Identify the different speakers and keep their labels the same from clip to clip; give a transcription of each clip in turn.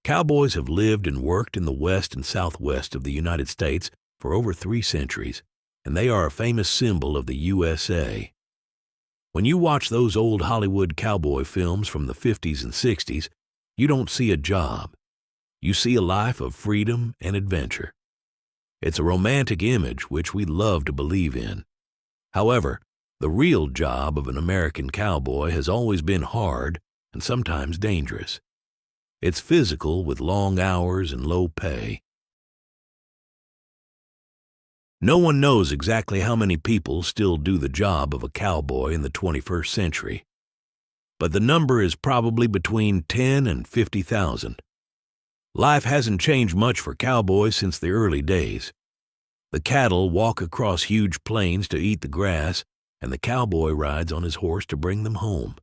Speaker 1: Cowboys have lived and worked in the west and southwest of the United States for over 3 centuries, and they are a famous symbol of the USA. When you watch those old Hollywood cowboy films from the 50s and 60s, you don't see a job. You see a life of freedom and adventure. It's a romantic image which we love to believe in. However, the real job of an American cowboy has always been hard and sometimes dangerous. It's physical with long hours and low pay. No one knows exactly how many people still do the job of a cowboy in the 21st century, but the number is probably between 10 and 50,000. Life hasn't changed much for cowboys since the early days. The cattle walk across huge plains to eat the grass, and the cowboy rides on his horse to bring them home.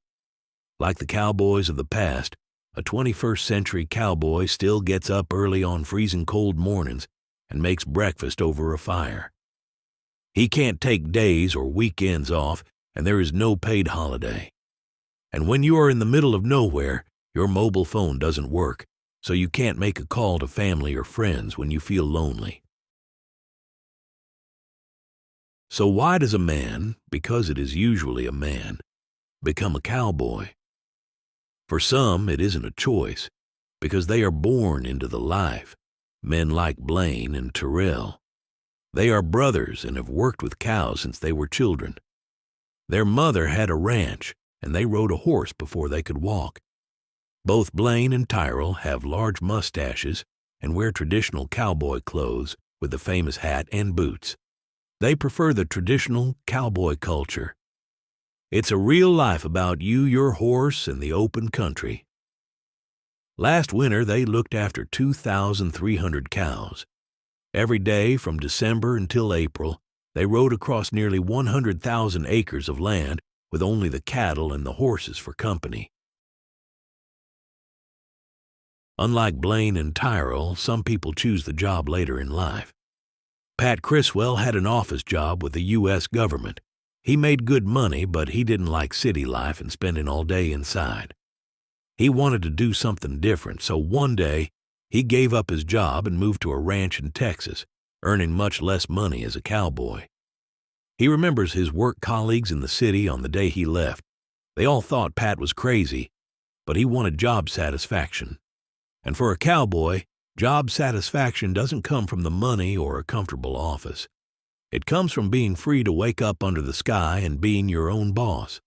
Speaker 1: Like the cowboys of the past, a 21st century cowboy still gets up early on freezing cold mornings and makes breakfast over a fire. He can't take days or weekends off, and there is no paid holiday. And when you are in the middle of nowhere, your mobile phone doesn't work, so you can't make a call to family or friends when you feel lonely. So why does a man, because it is usually a man, become a cowboy? For some, it isn't a choice, because they are born into the life. Men like Blaine and Terrell. They are brothers and have worked with cows since they were children. Their mother had a ranch, and they rode a horse before they could walk. Both Blaine and Tyrell have large mustaches and wear traditional cowboy clothes with the famous hat and boots. They prefer the traditional cowboy culture. It's a real life about you, your horse, and the open country. Last winter, they looked after 2,300 cows. Every day from December until April, they rode across nearly 100,000 acres of land with only the cattle and the horses for company. Unlike Blaine and Tyrell, some people choose the job later in life. Pat Criswell had an office job with the U.S. government. He made good money, but he didn't like city life and spending all day inside. He wanted to do something different, so one day he gave up his job and moved to a ranch in Texas, earning much less money as a cowboy. He remembers his work colleagues in the city on the day he left. They all thought Pat was crazy, but he wanted job satisfaction. And for a cowboy, job satisfaction doesn't come from the money or a comfortable office. It comes from being free to wake up under the sky and being your own boss.